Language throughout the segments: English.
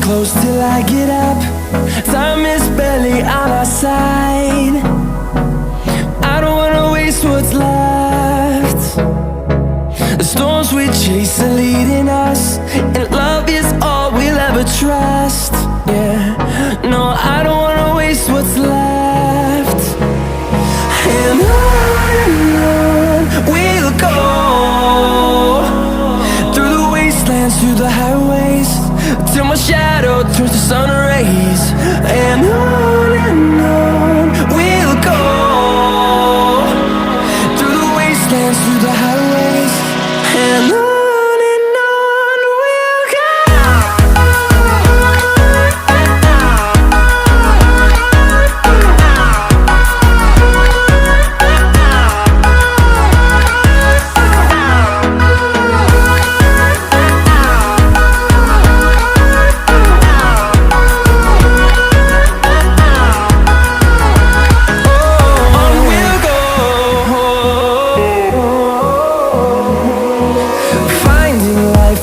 close till I get up. Time is barely on our side. I don't wanna waste what's left. The storms we chase are leading us, and love is all we'll ever trust. Yeah, no, I don't wanna waste what's left. And on we'll go, through the wastelands, through the highways, till my shadow turns to sun rays. and on we'll go, through the wastelands, through the highways, and on we'll go.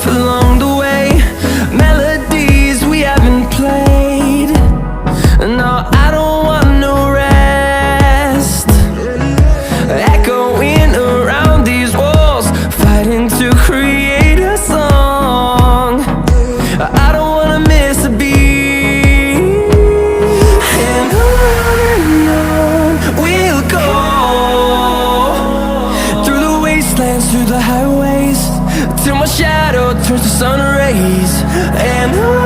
Along the way, melodies we haven't played. No, I don't want no rest, echoing around these walls, fighting to create a song. I don't wanna miss a beat, and on we'll go, through the wastelands, through the highways, till my shadow turns to sun rays, and on